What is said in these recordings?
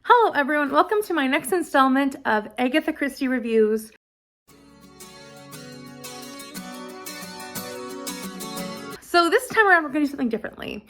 Hello everyone, welcome to my next installment of Agatha Christie reviews. So this time around we're going to do something differently.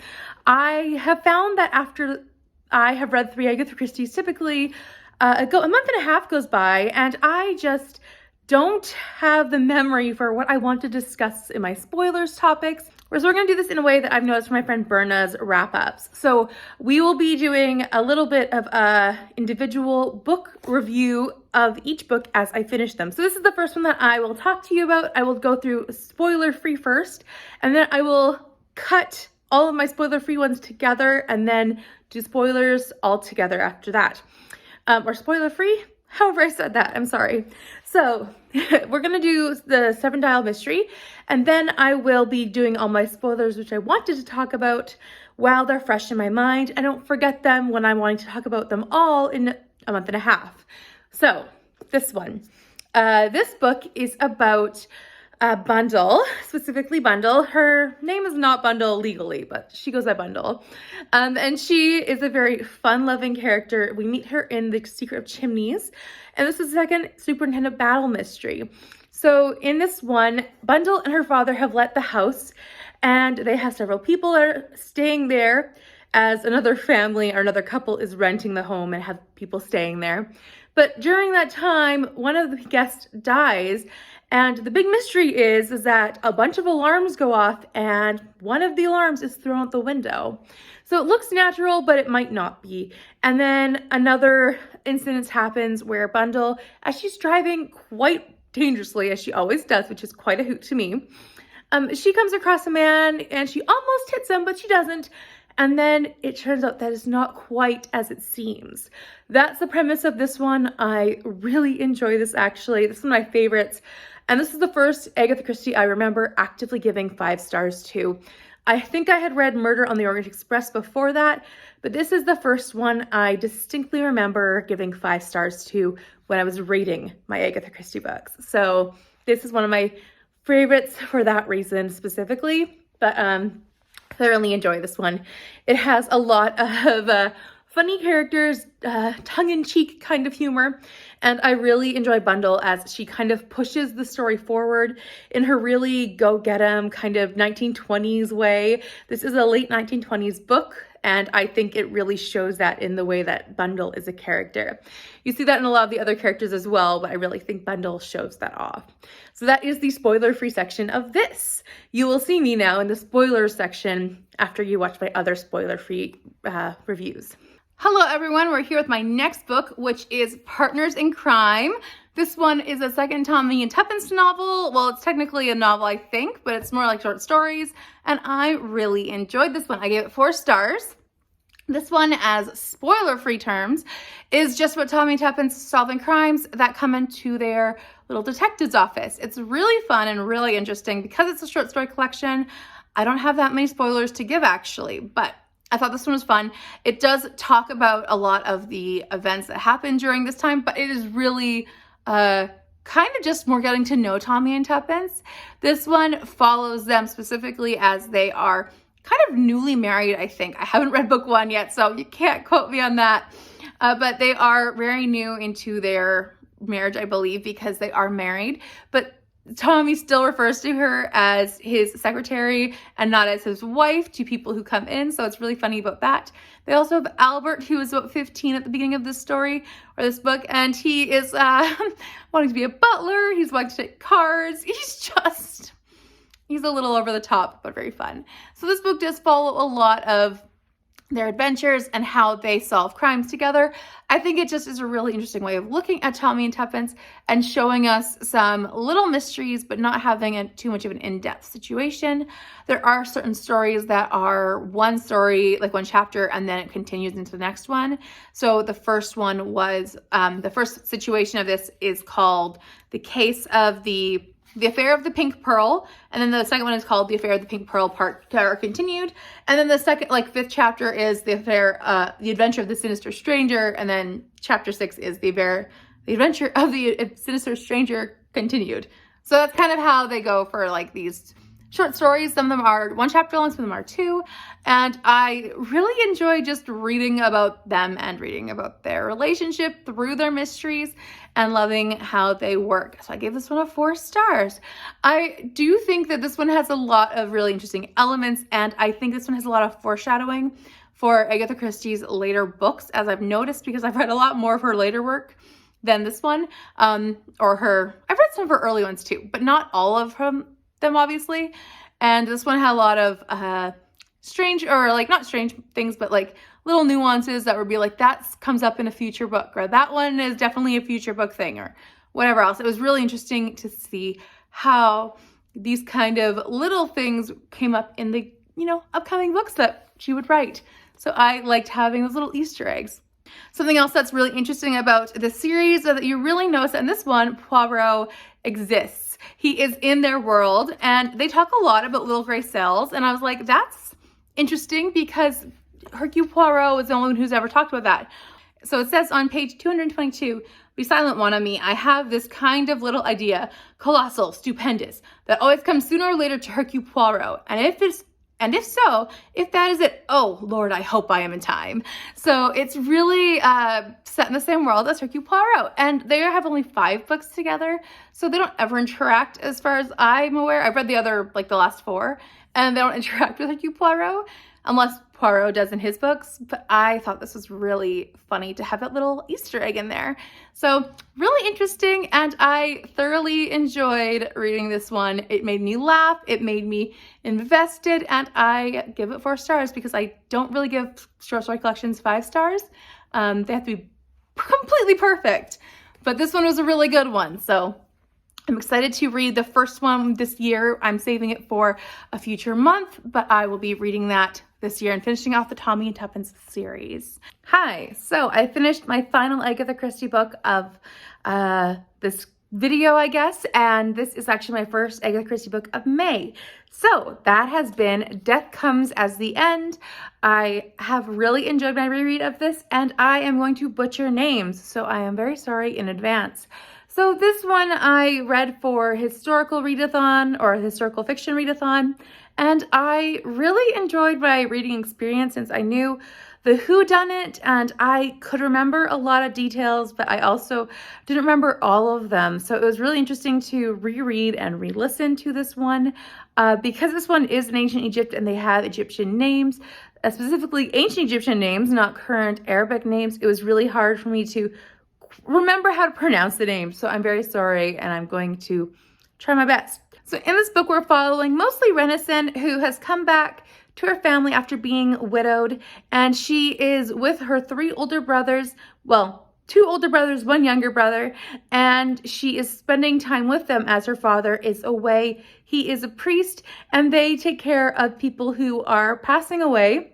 I have found that after I have read 3 Agatha Christie's, typically a month and a half goes by and I just don't have the memory for what I want to discuss in my spoilers topics. So we're going to do this in a way that I've noticed from my friend Berna's wrap-ups. So we will be doing a little bit of a individual book review of each book as I finish them. So this is the first one that I will talk to you about. I will go through spoiler-free first, and then I will cut all of my spoiler-free ones together and then do spoilers all together after that. Or spoiler-free? However I said that, I'm sorry. So we're gonna do the 7 Dial Mystery, and then I will be doing all my spoilers, which I wanted to talk about while they're fresh in my mind. I don't forget them when I'm wanting to talk about them all in a month and a half. So this one, this book is about Bundle, specifically Bundle. Her name is not Bundle legally, but she goes by Bundle. And she is a very fun-loving character. We meet her in The Secret of Chimneys, and this is the second superintendent battle mystery. So in this one, Bundle and her father have let the house, and they have several people that are staying there as another family or another couple is renting the home and have people staying there. But during that time, one of the guests dies, and the big mystery is that a bunch of alarms go off and one of the alarms is thrown out the window. So it looks natural, but it might not be. And then another incident happens where Bundle, as she's driving quite dangerously, as she always does, which is quite a hoot to me, she comes across a man and she almost hits him, but she doesn't. And then it turns out that it's not quite as it seems. That's the premise of this one. I really enjoy this, actually. This is one of my favorites. And this is the first Agatha Christie I remember actively giving 5 stars to. I think I had read Murder on the Orient Express before that, but this is the first one I distinctly remember giving 5 stars to when I was rating my Agatha Christie books. So this is one of my favorites for that reason specifically, but thoroughly enjoy this one. It has a lot of funny characters, tongue-in-cheek kind of humor, and I really enjoy Bundle as she kind of pushes the story forward in her really go-get-em kind of 1920s way. This is a late 1920s book, and I think it really shows that in the way that Bundle is a character. You see that in a lot of the other characters as well, but I really think Bundle shows that off. So that is the spoiler-free section of this. You will see me now in the spoilers section after you watch my other spoiler-free reviews. Hello everyone, we're here with my next book, which is Partners in Crime. This one is a second Tommy and Tuppence novel. Well, it's technically a novel, I think, but it's more like short stories, and I really enjoyed this one. I gave it 4 stars. This one, as spoiler-free terms, is just about Tommy and Tuppence solving crimes that come into their little detective's office. It's really fun and really interesting. Because it's a short story collection, I don't have that many spoilers to give, actually, but I thought this one was fun. It does talk about a lot of the events that happened during this time, but it is really kind of just more getting to know Tommy and Tuppence. This one follows them specifically as they are kind of newly married, I think. I haven't read book 1 yet, so you can't quote me on that. But they are very new into their marriage, I believe, because they are married. But Tommy still refers to her as his secretary and not as his wife to people who come in, so it's really funny about that. They also have Albert, who is about 15 at the beginning of this story, or this book, and he is wanting to be a butler, he's wanting to take cards, he's a little over the top, but very fun. So this book does follow a lot of their adventures and how they solve crimes together. I think it just is a really interesting way of looking at Tommy and Tuppence and showing us some little mysteries, but not having too much of an in-depth situation. There are certain stories that are one story, like one chapter, and then it continues into the next one. So the first one was, the first situation of this is called The Case of the Affair of the Pink Pearl, and then the second one is called The Affair of the Pink Pearl Part Continued, and then the second, 5th chapter is The Adventure of the Sinister Stranger, and then chapter 6 is The Adventure of the Sinister Stranger Continued. So that's kind of how they go for these short stories. Some of them are one chapter long, some of them are two. And I really enjoy just reading about them and reading about their relationship through their mysteries and loving how they work. So I gave this one a 4 stars. I do think that this one has a lot of really interesting elements, and I think this one has a lot of foreshadowing for Agatha Christie's later books, as I've noticed, because I've read a lot more of her later work than this one, I've read some of her early ones too, but not all of them obviously. And this one had a lot of strange, or like not strange things, but like little nuances that would be like, that comes up in a future book, or that one is definitely a future book thing, or whatever else. It was really interesting to see how these kind of little things came up in the, upcoming books that she would write. So I liked having those little Easter eggs. Something else that's really interesting about the series that you really notice in this one, Poirot exists. He is in their world, and they talk a lot about little gray cells, and I was like, that's interesting, because Hercule Poirot is the only one who's ever talked about that. So it says on page 222, "Be silent, mon ami. I have this kind of little idea, colossal, stupendous, that always comes sooner or later to Hercule Poirot. If that is it, oh Lord, I hope I am in time." So it's really set in the same world as Hercule Poirot, and they have only 5 books together, so they don't ever interact as far as I'm aware. I've read the other, like the last 4, and they don't interact with Hercule Poirot unless Poirot does in his books, but I thought this was really funny to have that little Easter egg in there. So really interesting, and I thoroughly enjoyed reading this one. It made me laugh, it made me invested, and I give it 4 stars because I don't really give short story collections 5 stars. They have to be completely perfect, but this one was a really good one, so I'm excited to read the first one this year. I'm saving it for a future month, but I will be reading that this year and finishing off the Tommy and Tuppence series. Hi, so I finished my final Agatha Christie book of this video, I guess, and this is actually my first Agatha Christie book of May. So that has been Death Comes as the End. I have really enjoyed my reread of this, and I am going to butcher names, so I am very sorry in advance. So this one I read for historical readathon, or historical fiction readathon, and I really enjoyed my reading experience since I knew the whodunit and I could remember a lot of details, but I also didn't remember all of them. So it was really interesting to reread and re-listen to this one because this one is in ancient Egypt and they have Egyptian names, specifically ancient Egyptian names, not current Arabic names. It was really hard for me to remember how to pronounce the name, so I'm very sorry, and I'm going to try my best. So in this book, we're following mostly Renaissance, who has come back to her family after being widowed, and she is with her 3 older brothers, well, 2 older brothers, 1 younger brother, and she is spending time with them as her father is away. He is a priest, and they take care of people who are passing away.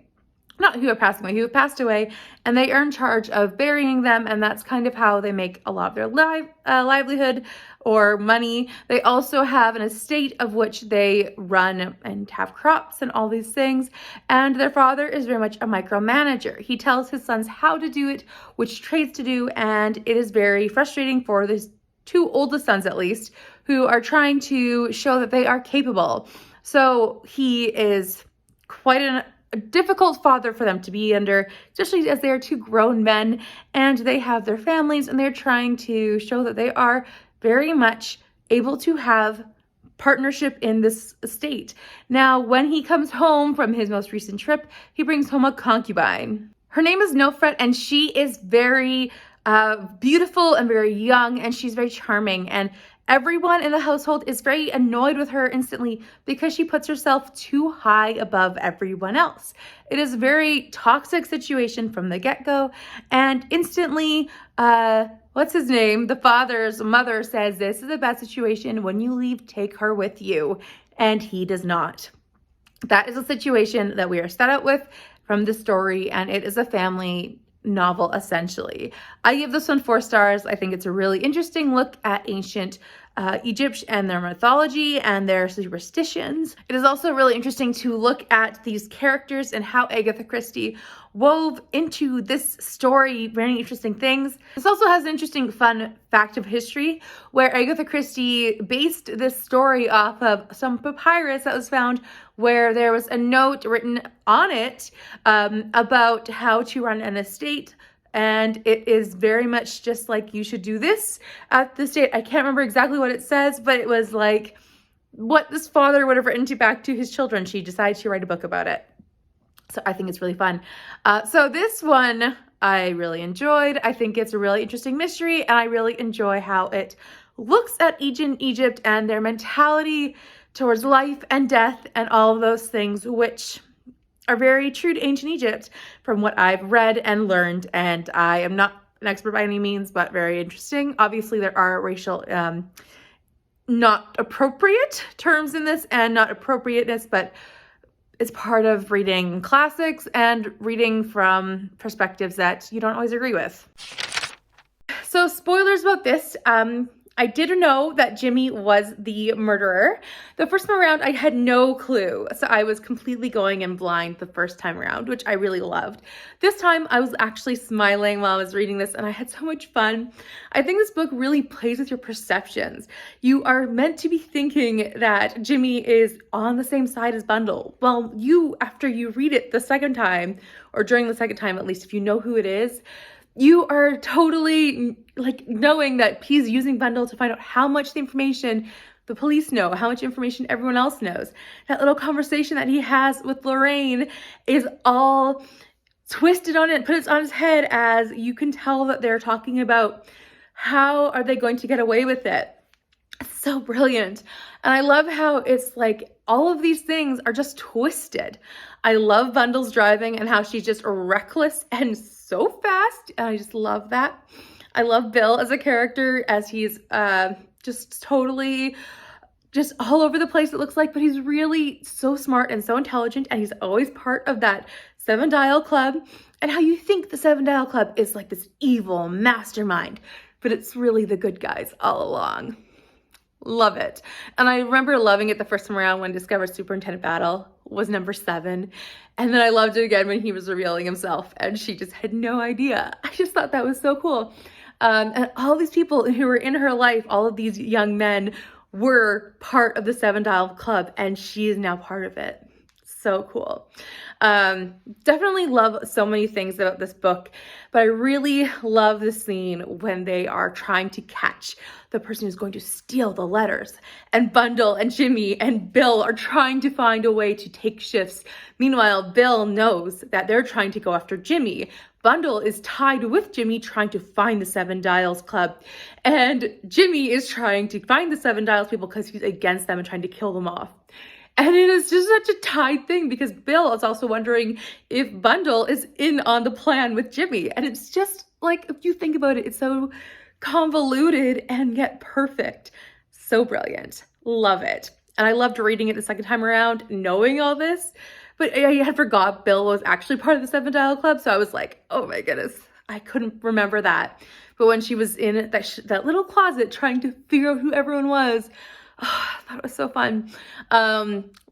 Not who are passing away, who have passed away, and they are in charge of burying them, and that's kind of how they make a lot of their livelihood or money. They also have an estate of which they run and have crops and all these things, and their father is very much a micromanager. He tells his sons how to do it, which trades to do, and it is very frustrating for these 2 oldest sons, at least, who are trying to show that they are capable. So he is quite a difficult father for them to be under, especially as they are 2 grown men and they have their families and they're trying to show that they are very much able to have partnership in this estate. Now, when he comes home from his most recent trip, he brings home a concubine. Her name is Nofret, and she is very beautiful and very young, and she's very charming, and everyone in the household is very annoyed with her instantly because she puts herself too high above everyone else. It is a very toxic situation from the get-go, and instantly, what's his name? The father's mother says, "This is a bad situation. When you leave, take her with you." And he does not. That is a situation that we are set out with from the story, and it is a family novel, essentially. I give this one 4 stars. I think it's a really interesting look at ancient Egypt and their mythology and their superstitions. It is also really interesting to look at these characters and how Agatha Christie wove into this story very interesting things. This also has an interesting fun fact of history where Agatha Christie based this story off of some papyrus that was found where there was a note written on it about how to run an estate. And it is very much just like, you should do this at the state. I can't remember exactly what it says, but it was like what this father would have written back to his children. She decided to write a book about it. So I think it's really fun. So this one I really enjoyed. I think it's a really interesting mystery, and I really enjoy how it looks at ancient Egypt and their mentality towards life and death and all of those things, which are very true to ancient Egypt from what I've read and learned. And I am not an expert by any means, but very interesting. Obviously, there are racial, not appropriate terms in this and not appropriateness, but it's part of reading classics and reading from perspectives that you don't always agree with. So spoilers about this. I did know that Jimmy was the murderer. The first time around, I had no clue. So I was completely going in blind the first time around, which I really loved. This time, I was actually smiling while I was reading this, and I had so much fun. I think this book really plays with your perceptions. You are meant to be thinking that Jimmy is on the same side as Bundle. Well, after you read it the second time, or during the second time at least, if you know who it is, you are totally like knowing that he's using Bundle to find out how much the information the police know, how much information everyone else knows. That little conversation that he has with Lorraine is all twisted on it, put it on his head, as you can tell that they're talking about how are they going to get away with it. It's so brilliant. And I love how it's like all of these things are just twisted. I love Bundle's driving and how she's just reckless and so fast. And I just love that. I love Bill as a character, as he's just totally just all over the place, it looks like, but he's really so smart and so intelligent, and he's always part of that Seven Dial Club. And how you think the Seven Dial Club is like this evil mastermind, but it's really the good guys all along. Love it. And I remember loving it the first time around when Discovered Superintendent Battle was number 7. And then I loved it again when he was revealing himself and she just had no idea. I just thought that was so cool. And all these people who were in her life, all of these young men, were part of the Seven Dial Club, and she is now part of it. So cool. Definitely love so many things about this book, but I really love the scene when they are trying to catch the person who's going to steal the letters, and Bundle and Jimmy and Bill are trying to find a way to take shifts. Meanwhile, Bill knows that they're trying to go after Jimmy. Bundle is tied with Jimmy trying to find the Seven Dials Club, and Jimmy is trying to find the Seven Dials people because he's against them and trying to kill them off. And it is just such a tied thing because Bill is also wondering if Bundle is in on the plan with Jimmy. And it's just like, if you think about it, it's so convoluted and yet perfect. So brilliant. Love it. And I loved reading it the second time around, knowing all this. But I had forgot Bill was actually part of the Seven Dial Club. So I was like, oh my goodness, I couldn't remember that. But when she was in that little closet trying to figure out who everyone was, oh, I thought it was so fun.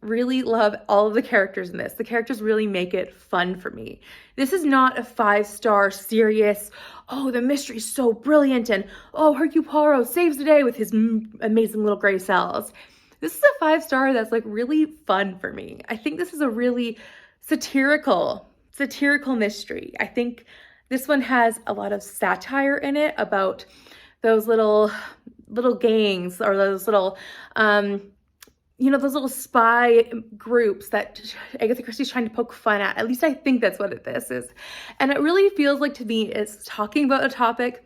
Really love all of the characters in this. The characters really make it fun for me. This is not a 5-star serious, oh, the mystery's so brilliant, and oh, Hercule Poirot saves the day with his amazing little gray cells. This is a 5-star that's like really fun for me. I think this is a really satirical mystery. I think this one has a lot of satire in it about those little gangs, or those little, those little spy groups that Agatha Christie's trying to poke fun at. At least I think that's what this is. And it really feels like, to me, it's talking about a topic.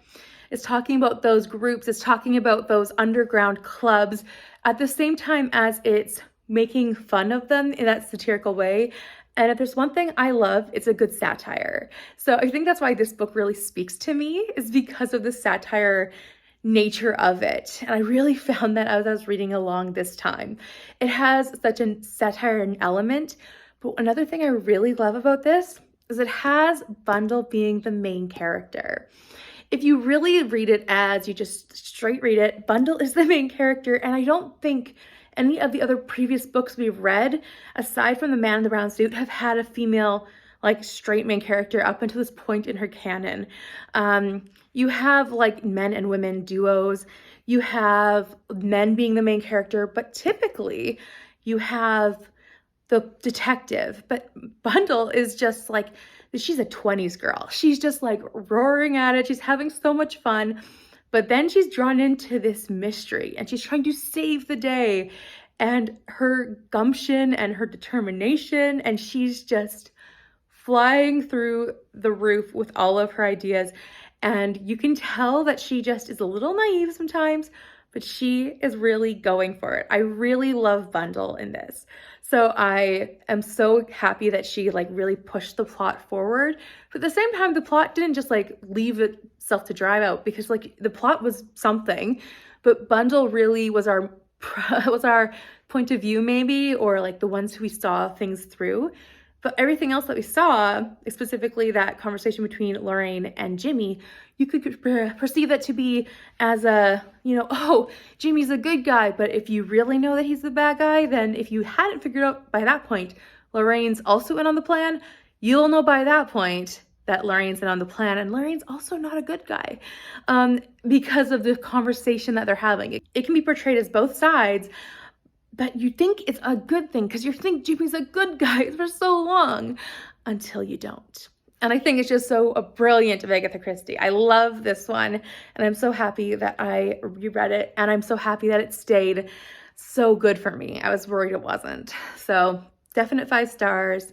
It's talking about those groups. It's talking about those underground clubs at the same time as it's making fun of them in that satirical way. And if there's one thing I love, it's a good satire. So I think that's why this book really speaks to me, is because of the satire nature of it. And I really found that as I was reading along this time. It has such a satire element. But another thing I really love about this is it has Bundle being the main character. If you really read it as you just straight read it, Bundle is the main character, and I don't think any of the other previous books we've read, aside from The Man in the Brown Suit, have had a female, like, straight main character up until this point in her canon. You have, like, men and women duos. You have men being the main character, but typically you have the detective. But Bundle is just like, she's a 20s girl. She's just like roaring at it. She's having so much fun. But then she's drawn into this mystery and she's trying to save the day. And her gumption and her determination, and she's just flying through the roof with all of her ideas. And you can tell that she just is a little naive sometimes, but she is really going for it. I really love Bundle in this. So I am so happy that she like really pushed the plot forward. But at the same time, the plot didn't just like leave itself to drive out, because like the plot was something, but Bundle really was our point of view maybe, or like the ones who we saw things through. But everything else that we saw, specifically that conversation between Lorraine and Jimmy, you could perceive that to be as a, oh, Jimmy's a good guy. But if you really know that he's the bad guy, then if you hadn't figured out by that point, Lorraine's also in on the plan, you'll know by that point that Lorraine's in on the plan, and Lorraine's also not a good guy because of the conversation that they're having. It can be portrayed as both sides, but you think it's a good thing because you think Jimmy's a good guy for so long until you don't. And I think it's just so brilliant of Agatha Christie. I love this one, and I'm so happy that I reread it, and I'm so happy that it stayed so good for me. I was worried it wasn't. So definite 5 stars.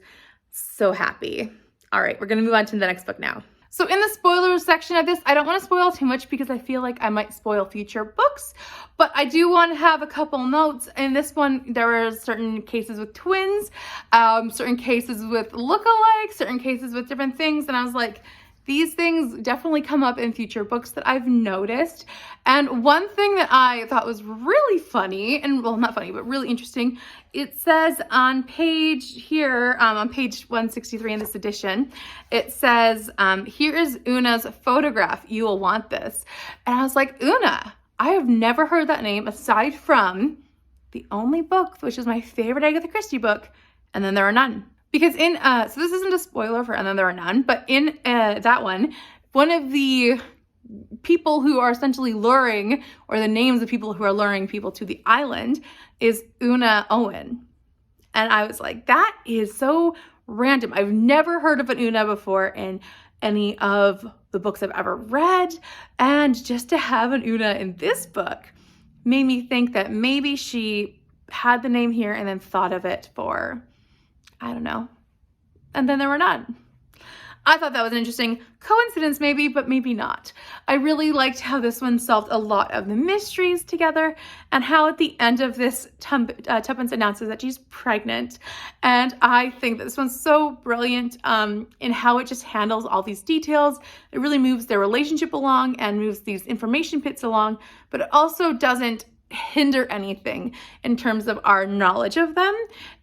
So happy. All right, we're gonna move on to the next book now. So in the spoilers section of this, I don't want to spoil too much because I feel like I might spoil future books, but I do want to have a couple notes. In this one, there were certain cases with twins, certain cases with lookalikes, certain cases with different things, and I was like, these things definitely come up in future books that I've noticed. And one thing that I thought was really funny, and well, not funny, but really interesting, it says on page here, on page 163 in this edition, it says, here is Una's photograph. You will want this. And I was like, Una, I have never heard that name aside from the only book, which is my favorite Agatha Christie book, And Then There Are None. Because in, so this isn't a spoiler for And Then There Are None, but in that one of the people who are essentially luring, or the names of people who are luring people to the island, is Una Owen. And I was like, that is so random. I've never heard of an Una before in any of the books I've ever read. And just to have an Una in this book made me think that maybe she had the name here and then thought of it for, I don't know. And Then There Were None. I thought that was an interesting coincidence maybe, but maybe not. I really liked how this one solved a lot of the mysteries together, and how at the end of this, Tuppence announces that she's pregnant. And I think that this one's so brilliant in how it just handles all these details. It really moves their relationship along and moves these information pits along, but it also doesn't hinder anything in terms of our knowledge of them.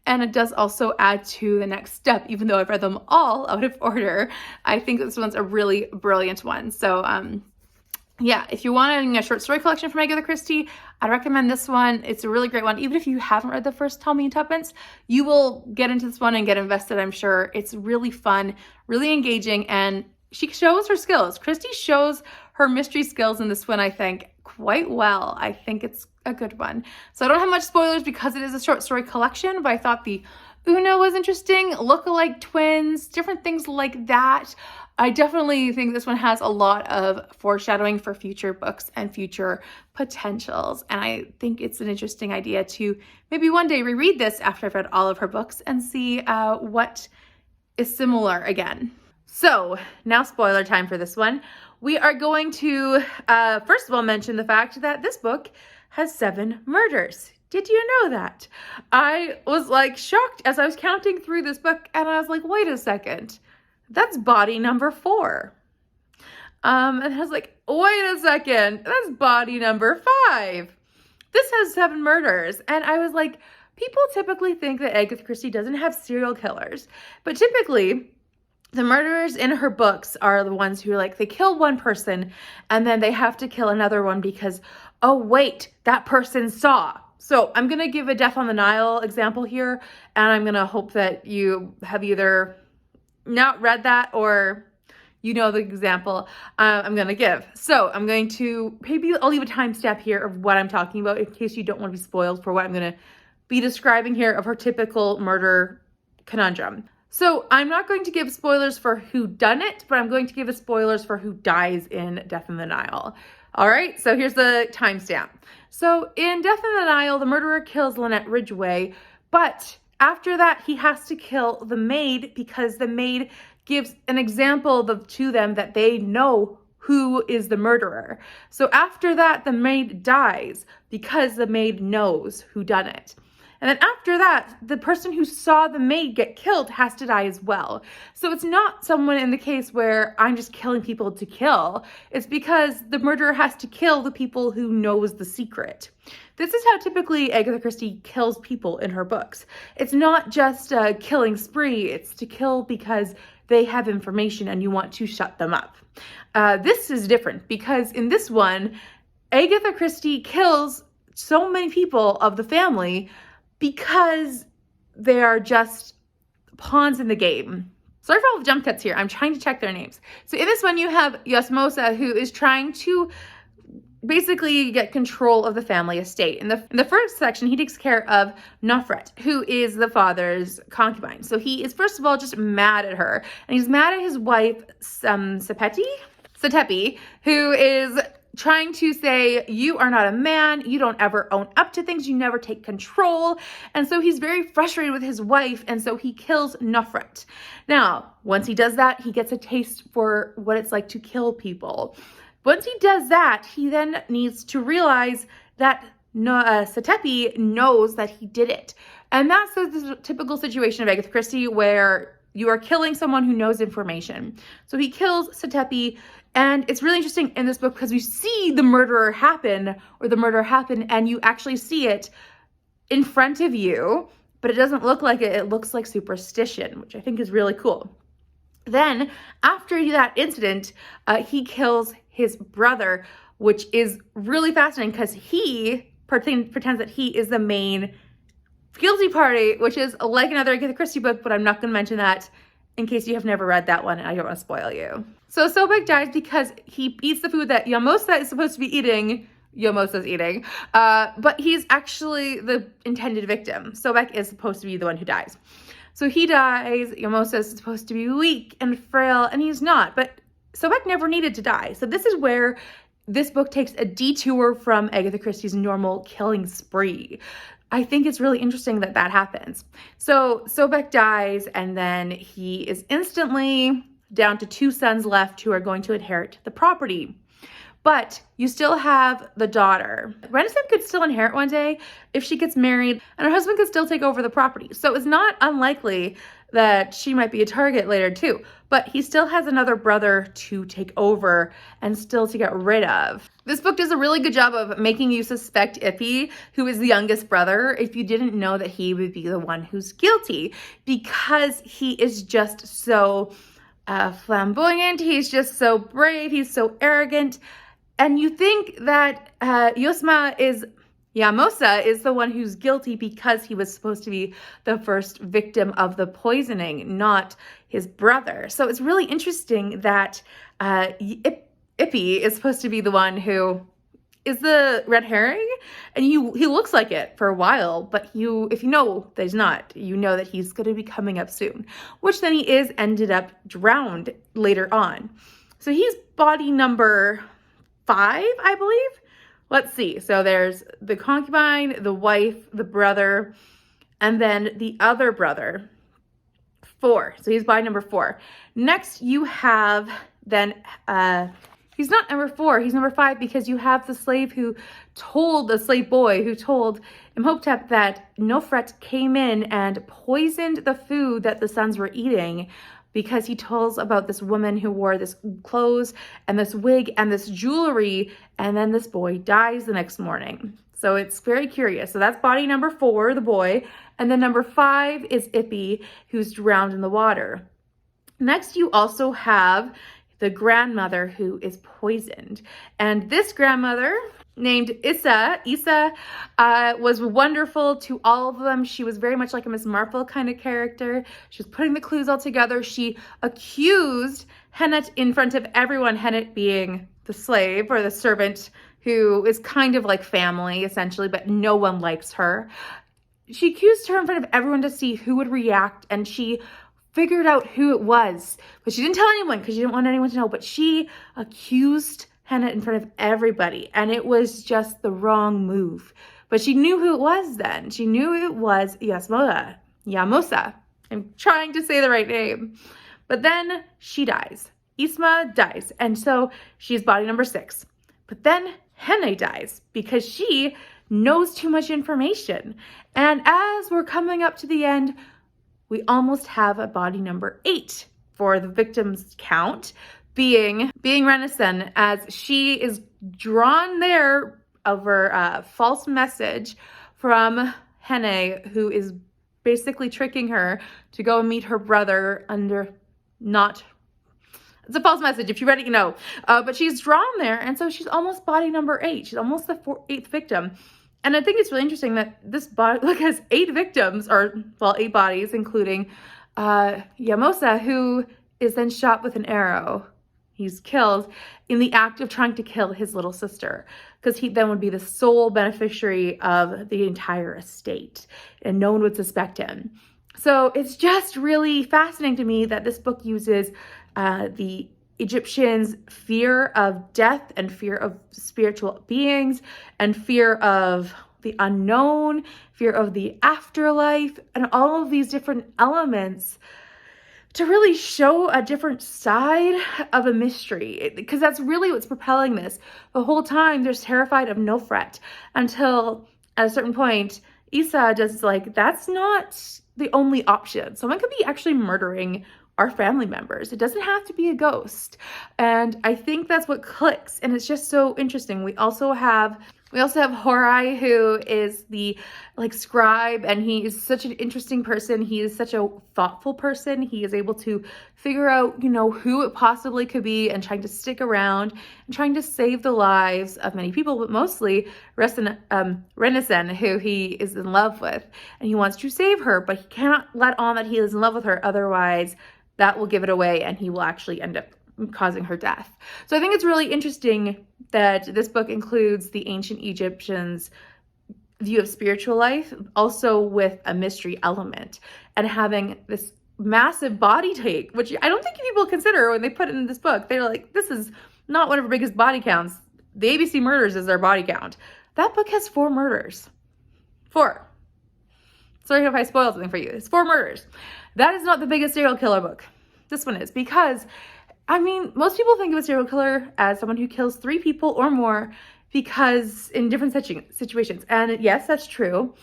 And it does also add to the next step, even though I've read them all out of order. I think this one's a really brilliant one. So yeah, if you're wanting a short story collection from Agatha Christie, I'd recommend this one. It's a really great one. Even if you haven't read the first Tell Me and Tuppence, you will get into this one and get invested, I'm sure. It's really fun, really engaging, and she shows her skills. Christie shows her mystery skills in this one, I think, quite well. I think it's a good one. So I don't have much spoilers because it is a short story collection, but I thought the Una was interesting, lookalike twins, different things like that. I definitely think this one has a lot of foreshadowing for future books and future potentials. And I think it's an interesting idea to maybe one day reread this after I've read all of her books and see what is similar again. So now spoiler time for this one. We are going to, first of all, mention the fact that this book has 7 murders. Did you know that? I was like shocked as I was counting through this book, and I was like, wait a second, that's body number 4. And I was like, wait a second, that's body number 5. This has 7 murders. And I was like, people typically think that Agatha Christie doesn't have serial killers, but typically the murderers in her books are the ones who are like, they kill one person and then they have to kill another one because, oh wait, that person saw. So I'm going to give a Death on the Nile example here, and I'm going to hope that you have either not read that or you know the example I'm going to give. So I'm going to, maybe I'll leave a timestamp here of what I'm talking about in case you don't want to be spoiled for what I'm going to be describing here of her typical murder conundrum. So I'm not going to give spoilers for who done it, but I'm going to give spoilers for who dies in Death in the Nile. All right, so here's the timestamp. So in Death in the Nile, the murderer kills Lynette Ridgway, but after that, he has to kill the maid because the maid gives an example to them that they know who is the murderer. So after that, the maid dies because the maid knows who done it. And then after that, the person who saw the maid get killed has to die as well. So it's not someone in the case where I'm just killing people to kill. It's because the murderer has to kill the people who knows the secret. This is how typically Agatha Christie kills people in her books. It's not just a killing spree. It's to kill because they have information and you want to shut them up. This is different because in this one, Agatha Christie kills so many people of the family because they are just pawns in the game. Sorry for all the jump cuts here. I'm trying to check their names. So in this one, you have Yasmosa, who is trying to basically get control of the family estate. In the first section, he takes care of Nofret, who is the father's concubine. So he is, first of all, just mad at her. And he's mad at his wife, Satepi, who is trying to say, you are not a man, you don't ever own up to things, you never take control. And so he's very frustrated with his wife, and so he kills Nofret. Now, once he does that, he gets a taste for what it's like to kill people. Once he does that, he then needs to realize that Satepi knows that he did it. And that's the typical situation of Agatha Christie where you are killing someone who knows information. So he kills Satepi. And it's really interesting in this book because you see the murder happen, and you actually see it in front of you, but it doesn't look like it. It looks like superstition, which I think is really cool. Then, after that incident, he kills his brother, which is really fascinating because he pretends that he is the main guilty party, which is like another Agatha Christie book, but I'm not going to mention that in case you have never read that one and I don't want to spoil you. So Sobek dies because he eats the food that Yamosa is supposed to be eating. Yamosa's eating, but he's actually the intended victim. Sobek is supposed to be the one who dies. So he dies. Yamosa is supposed to be weak and frail, and he's not. But Sobek never needed to die. So this is where this book takes a detour from Agatha Christie's normal killing spree. I think it's really interesting that that happens. So Sobek dies, and then he is instantly down to 2 sons left who are going to inherit the property. But you still have the daughter. Renaissance could still inherit one day if she gets married, and her husband could still take over the property. So it's not unlikely that she might be a target later too. But he still has another brother to take over and still to get rid of. This book does a really good job of making you suspect Ippy, who is the youngest brother, if you didn't know that he would be the one who's guilty, because he is just so flamboyant, he's just so brave, he's so arrogant. And you think that Yamosa is the one who's guilty because he was supposed to be the first victim of the poisoning, not his brother. So it's really interesting that Ippy is supposed to be the one who is the red herring, and he looks like it for a while, but if you know that he's not, you know that he's going to be coming up soon, which then he ended up drowned later on. So he's body number 5, I believe. Let's see. So there's the concubine, the wife, the brother, and then the other brother, 4. So he's body number 4. Next, you have then, he's not number 4, he's number 5, because you have the slave boy who told Imhotep that Nofret came in and poisoned the food that the sons were eating, because he tells about this woman who wore this clothes and this wig and this jewelry, and then this boy dies the next morning. So it's very curious. So that's body number 4, the boy, and then number 5 is Ippy, who's drowned in the water. Next, you also have the grandmother who is poisoned. And this grandmother, named Isa, was wonderful to all of them. She was very much like a Miss Marple kind of character. She was putting the clues all together. She accused Hennet in front of everyone, Hennet being the slave or the servant who is kind of like family, essentially, but no one likes her. She accused her in front of everyone to see who would react, and she figured out who it was, but she didn't tell anyone because she didn't want anyone to know, but she accused Hennet in front of everybody, and it was just the wrong move. But she knew who it was then. She knew it was Yamosa. I'm trying to say the right name. But then she dies. Isma dies, and so she's body number 6. But then Hennet dies because she knows too much information. And as we're coming up to the end, we almost have a body number 8 for the victims count, being Renison, as she is drawn there over a false message from Hennet, who is basically tricking her to go and meet her brother it's a false message, if you ready to know. But she's drawn there, and so she's almost body number 8. She's almost the 8th victim. And I think it's really interesting that this body has 8 victims, 8 bodies, including Yamosa, who is then shot with an arrow. He's killed in the act of trying to kill his little sister, because he then would be the sole beneficiary of the entire estate, and no one would suspect him. So it's just really fascinating to me that this book uses the Egyptians' fear of death and fear of spiritual beings and fear of the unknown, fear of the afterlife, and all of these different elements to really show a different side of a mystery, because that's really what's propelling this. The whole time they're terrified of Nofret until at a certain point, Isa does that's not the only option. Someone could be actually murdering our family members. It doesn't have to be a ghost. And I think that's what clicks. And it's just so interesting. We also have Horai, who is the scribe, and he is such an interesting person. He is such a thoughtful person. He is able to figure out, who it possibly could be, and trying to stick around and trying to save the lives of many people, but mostly Renison, who he is in love with, and he wants to save her, but he cannot let on that he is in love with her. Otherwise, that will give it away, and he will actually end up causing her death. So I think it's really interesting that this book includes the ancient Egyptians' view of spiritual life, also with a mystery element, and having this massive body take, which I don't think people consider when they put it in this book. They're like, this is not one of our biggest body counts. The ABC murders is their body count. That book has 4 murders. 4. Sorry if I spoiled something for you. It's 4 murders. That is not the biggest serial killer book. This one is, because most people think of a serial killer as someone who kills 3 people or more, because in different situations. And yes, that's true.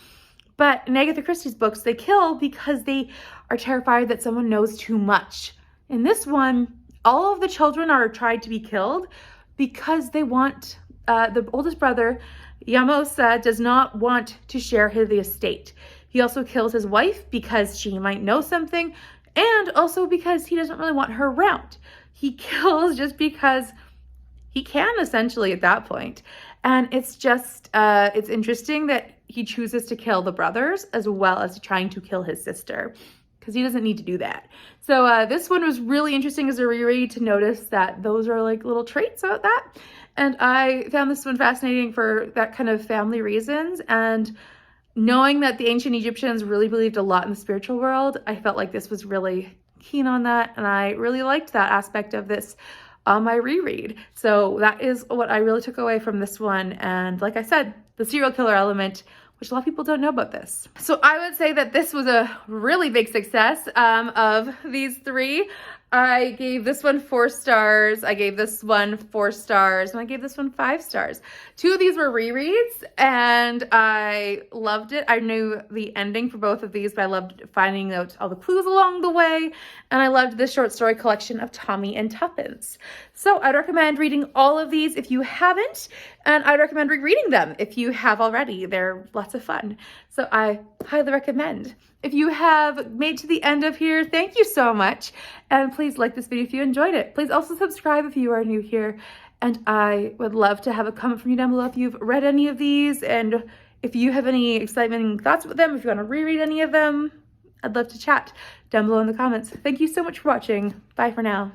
But in Agatha Christie's books, they kill because they are terrified that someone knows too much. In this one, all of the children are tried to be killed because they want, the oldest brother, Yamosa, does not want to share the estate. He also kills his wife because she might know something, and also because he doesn't really want her around. He kills just because he can, essentially, at that point. And it's just, it's interesting that he chooses to kill the brothers as well as trying to kill his sister, because he doesn't need to do that. So this one was really interesting as a reread to notice that those are little traits about that. And I found this one fascinating for that kind of family reasons. And knowing that the ancient Egyptians really believed a lot in the spiritual world, I felt like this was really keen on that, and I really liked that aspect of this on my reread. So that is what I really took away from this one. And like I said, the serial killer element, which a lot of people don't know about this. So I would say that this was a really big success of these 3. I gave this one 4 stars, I gave this one 4 stars, and I gave this one 5 stars. 2 of these were rereads, and I loved it. I knew the ending for both of these, but I loved finding out all the clues along the way, and I loved this short story collection of Tommy and Tuppence. So I'd recommend reading all of these if you haven't, and I'd recommend rereading them if you have already. They're lots of fun. So I highly recommend. If you have made it to the end of here, thank you so much. And please like this video if you enjoyed it. Please also subscribe if you are new here. And I would love to have a comment from you down below if you've read any of these, and if you have any excitement and thoughts with them, if you want to reread any of them, I'd love to chat down below in the comments. Thank you so much for watching. Bye for now.